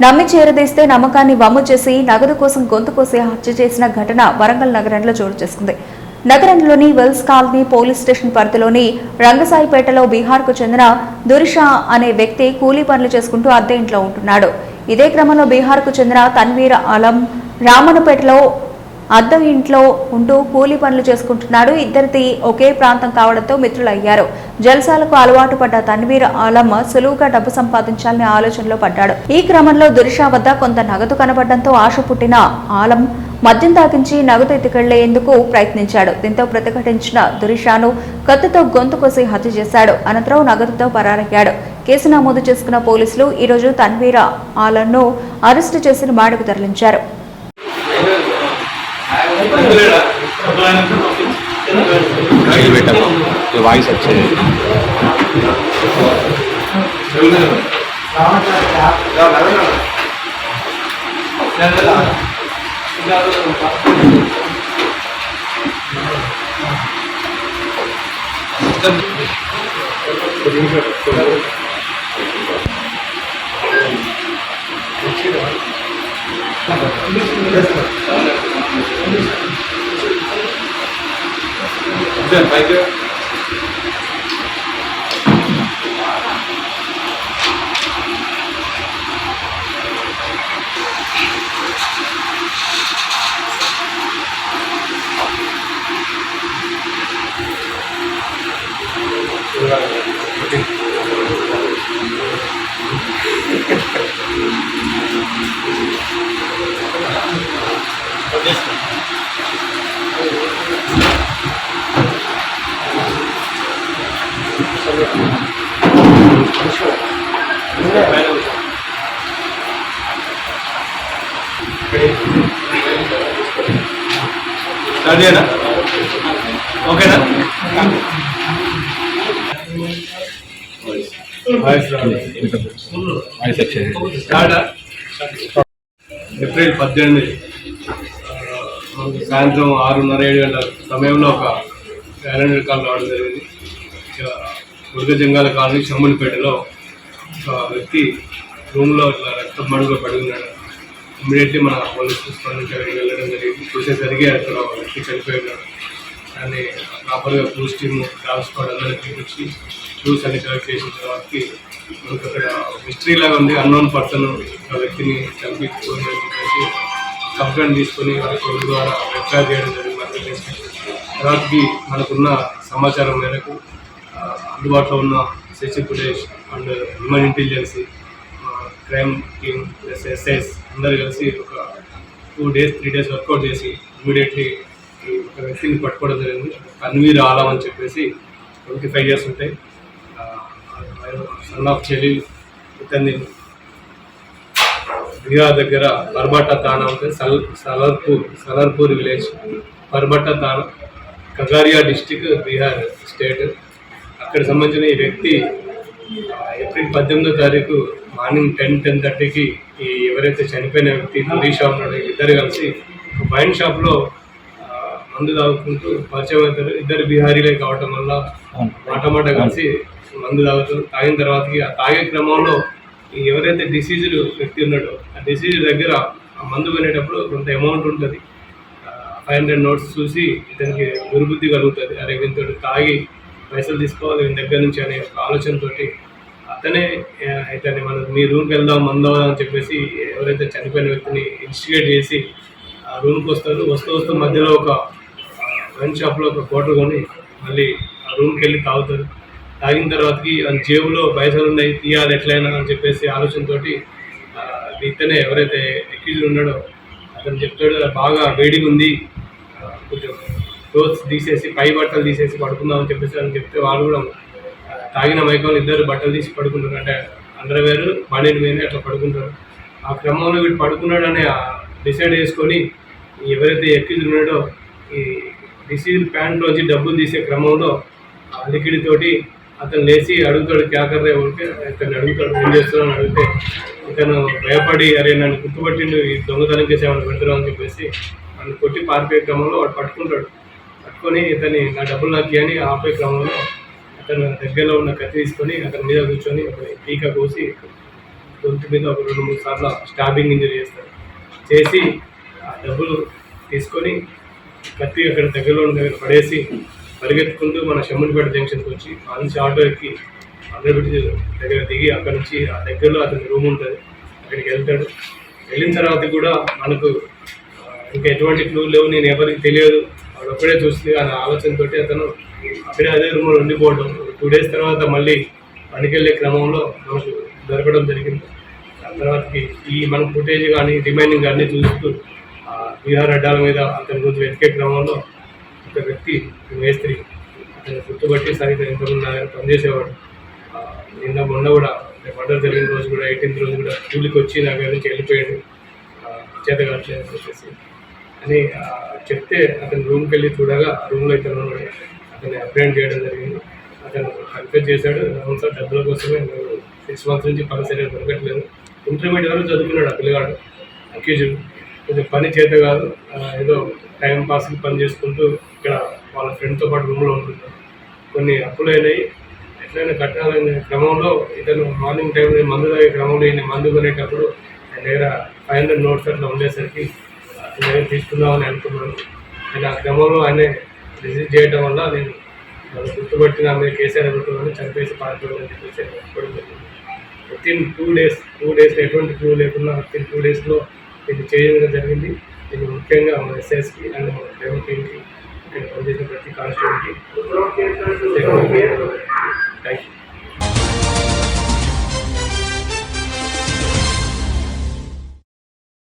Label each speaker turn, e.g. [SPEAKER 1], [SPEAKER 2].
[SPEAKER 1] నమ్మి చేరదీస్తే నమ్మకాన్ని వమ్ము చేసి నగదు కోసం గొంతు కోసి హత్య చేసిన ఘటన వరంగల్ నగరంలో చోటు చేసుకుంది. నగరంలోని వెల్స్ కాలనీ పోలీస్ స్టేషన్ పరిధిలోని రంగసాయిపేటలో బీహార్కు చెందిన దురిషా అనే వ్యక్తి కూలీ పనులు చేసుకుంటూ అద్దె ఇంట్లో ఉంటున్నాడు. ఇదే క్రమంలో బీహార్కు చెందిన తన్వీర్ ఆలం రామన్నపేటలో అద్దె ఇంట్లో ఉంటూ కూలీ పనులు చేసుకుంటున్నాడు. ఇద్దరిది ఒకే ప్రాంతం కావడంతో మిత్రులయ్యారు. జల్సాలకు అలవాటు పడ్డ తన్వీర్ ఆలం సులువుగా డబ్బు సంపాదించాలనే ఆలోచనలో పడ్డాడు. ఈ క్రమంలో దురిషా వద్ద కొంత నగదు కనబడడంతో ఆశ పుట్టిన ఆలం మద్యం తాగించి నగదు ఎత్తుకెళ్లేందుకు ప్రయత్నించాడు. దీంతో ప్రతిఘటించిన దురిషాను కత్తితో గొంతు కోసి హత్య చేశాడు. అనంతరం నగదుతో పరారయ్యాడు. కేసు నమోదు చేసుకున్న పోలీసులు ఈరోజు తన్వీర్ ఆలంను అరెస్టు చేసి రిమాండ్కు తరలించారు.
[SPEAKER 2] వాయిస్ వచ్చేది పైకి రెడీనా? ఓకేనా? ఏప్రిల్ 18 సాయంత్రం 6:30-7 గంటల సమయంలో ఒక గ్యారెండర్ కాల్ రావడం జరిగింది. దుర్గజంగాల కాలనీ షమ్ములపేటలో ఒక వ్యక్తి రూమ్లో ఇట్లా రక్తం మడుగులో పడి ఉన్నాడు. ఇమ్మీడియట్లీ మన పోలీస్ స్టేషన్ వెళ్ళడం జరిగింది. చూసేసరికి అక్కడ వ్యక్తి చనిపోయినాడు. దాన్ని ప్రాపర్గా క్లూస్ టీమ్ డాగ్ స్క్వాడ్ అందరికీ పిలిపించి క్లూస్ అన్ని కలెక్ట్ చేసిన తర్వాతకి మనకు అక్కడ మిస్టరీ లాగా ఉంది. అన్నోన్ పర్సన్ ఆ వ్యక్తిని చంపించుకోవాలని చెప్పేసి కంప్లైంట్ తీసుకొని వాళ్ళ కొడుకు ద్వారా ఎఫ్ఐఆర్ చేయడం జరిగింది. తర్వాతకి మనకున్న సమాచారం మేరకు అందుబాటులో ఉన్న CC footage and human intelligence crime team plus SIs అందరు కలిసి ఒక 2 days 3 days వర్కౌట్ చేసి ఇమీడియట్లీ ఒక వ్యక్తిని పట్టుకోవడం జరిగింది. తన్వీర్ ఆలం అని చెప్పేసి 25 years ఉంటాయి. సన్ ఆఫ్ చెలి ఇతన్ని బిహార్ దగ్గర పర్బట్టా తానా ఉంటుంది. సలర్పూర్ విలేజ్ పర్బట్టా తానా ఖగారియా డిస్టిక్ బీహార్ స్టేట్. అక్కడ సంబంధించిన ఈ వ్యక్తి ఏప్రిల్ 18వ తారీఖు మార్నింగ్ 10-10:30కి ఈ ఎవరైతే చనిపోయిన వ్యక్తి దురీషా ఉన్నాడో ఇద్దరు కలిసి వైన్ షాప్లో మందు తాగుకుంటూ పరిచయం అవుతారు. ఇద్దరు బిహారీలే కావటం వల్ల మాట కలిసి మందు తాగిన తర్వాతకి ఆ తాగే క్రమంలో ఎవరైతే డిసీజ్డ్ వ్యక్తి ఉన్నాడో ఆ డిసీజ్ దగ్గర ఆ మందు కొనేటప్పుడు కొంత అమౌంట్ ఉంటుంది. 500 notes చూసి ఇతనికి దుర్బుద్ధి కలుగుతుంది. అరే వీంతో తాగి పైసలు తీసుకోవాలి వీని దగ్గర నుంచి అనే ఒక ఆలోచనతోటి అతనే ఇతన్ని మనం మీ రూమ్కి వెళ్దాం మందవదాం అని చెప్పేసి ఎవరైతే చనిపోయిన వ్యక్తిని ఇన్స్టిగేట్ చేసి ఆ రూమ్కి వస్తారు. వస్తూ మధ్యలో ఒక వైన్ షాప్లో ఒక క్వార్టర్ కొని మళ్ళీ ఆ రూమ్కి వెళ్ళి తాగుతారు. తాగిన తర్వాతకి ఆ జేబులో పైసలు ఉన్నాయి తీయాలి ఎట్లయినా అని చెప్పేసి ఆలోచనతోటి ఇతనే ఎవరైతే ఎక్కిజులు ఉన్నాడో అతను చెప్తాడు బాగా వేడిగా ఉంది, కొంచెం క్లోత్స్ తీసేసి పై బట్టలు తీసేసి పడుకుందామని చెప్పేసి అని చెప్తే వాళ్ళు కూడా తాగిన మైకంలో ఇద్దరు బట్టలు తీసి పడుకుంటారు. అంటే అండర్వేర్ బాడీని మీద అట్లా పడుకుంటారు. ఆ క్రమంలో వీడు పడుకున్నాడని డిసైడ్ చేసుకొని ఎవరైతే ఎక్కిజులు ఉన్నాడో ఈ డిసీజ్ ప్యాంట్లోంచి డబ్బులు తీసే క్రమంలో లిక్విడ్ తోటి అతను లేచి అడుగుతాడు క్యాకర్రే ఉంటే ఇతను అడుగుతాడు ఏం చేస్తున్నాను అడిగితే ఇతను భయపడి అరే నన్ను గుర్తుపట్టిండు ఈ దొంగతనం చేసేవాళ్ళు పెడతారు అని చెప్పేసి నన్ను కొట్టి పారిపోయే క్రమంలో వాడు పట్టుకుంటాడు. పట్టుకొని ఇతన్ని నా డబ్బులు నాకు అని ఆపే క్రమంలో అతను దగ్గరలో ఉన్న కత్తి తీసుకొని అతని మీద కూర్చొని అతని టీకా కోసి గొంతు మీద ఒక 2-3 సార్లు స్టాబింగ్ ఇంజరీ చేస్తారు. చేసి ఆ డబ్బులు తీసుకొని కత్తి అక్కడ దగ్గరలో ఉన్న దగ్గర పడేసి పరిగెత్తుకుంటూ మన షమ్మునిపేట జంక్షన్కి వచ్చి ఆ నుంచి ఆటో ఎక్కి ఆంధ్రప్రదేశ్ దగ్గర దిగి అక్కడ నుంచి ఆ దగ్గరలో అతని రూమ్ ఉంటుంది, అక్కడికి వెళ్తాడు. వెళ్ళిన తర్వాత కూడా మనకు ఇంకా ఎటువంటి క్లూ లేవు, నేను ఎవరికి తెలియదు, వాడు ఒక్కడే చూస్తుంది అనే ఆలోచనతో అతను అక్కడే అదే రూమ్లో ఉండిపోవడం. 2 days తర్వాత మళ్ళీ పనికెళ్ళే క్రమంలో మనకు దొరకడం జరిగింది. ఆ తర్వాతకి ఈ మన ఫుటేజ్ కానీ రిమైనింగ్ కానీ చూస్తూ బీహార్ అడ్డాల మీద అతని గురించి వెతికే క్రమంలో ఒక వ్యక్తి మేస్త్రి అతను గుర్తుపట్టి సరిగ్గా ఎంతమంది నా దగ్గర పనిచేసేవాడు. మొన్న కూడా మర్డర్ జరిగిన రోజు కూడా 18th రోజు కూడా కూలికి వచ్చి నా దగ్గర నుంచి వెళ్ళిపోయాడు, చేత కావట్లేదు అని చెప్పేసి అని చెప్తే అతను రూమ్కి వెళ్ళి చూడగా ఆ రూమ్లో ఇతను అతన్ని అప్రెంట్ చేయడం జరిగింది. అతను కన్ఫ్యూజ్ చేశాడు, అవును సార్ డబ్బుల కోసమే 6 months నుంచి పని సరిగ్గా దొరకట్లేదు. ఇంటర్మీడియట్ వరకు చదువుకున్నాడు ఆ పిల్లగాడు. అక్యూజ్డ్ కొంచెం పని చేత కాదు, ఏదో టైం పాస్కి పని చేసుకుంటూ ఇక్కడ వాళ్ళ ఫ్రెండ్తో పాటు రూమ్లో ఉంటున్నాడు. కొన్ని అప్పులు అయినాయి, ఎట్లయినా కట్టాలనే క్రమంలో ఇతను మార్నింగ్ టైంలో మందు తాగే క్రమంలో ఈయన మందు కొనేటప్పుడు ఆయన దగ్గర 500 notes అట్లా ఉండేసరికి అతని దగ్గర తీసుకుందామని అనుకున్నాను. నేను ఆ క్రమంలో ఆయన రిసీవ్ చేయడం వల్ల నేను వాళ్ళు గుర్తుపట్టి నా మీద కేసీఆర్ అనుకున్నాను, చంపేసి పారిపోవాలని చెప్పేసి చెప్పడం జరిగింది. వితిన్ 2 days ఎటువంటి క్లూ లేకుండా వితిన్ 2 daysలో ఇది చేయడం జరిగింది. ఇది ముఖ్యంగా మన ఎస్ఎస్కి అండ్ మన డెవలప్ టీమ్కి ఇక్కడ పనిచేసిన ప్రతి కాన్స్టిట్యూన్కి థ్యాంక్ యూ.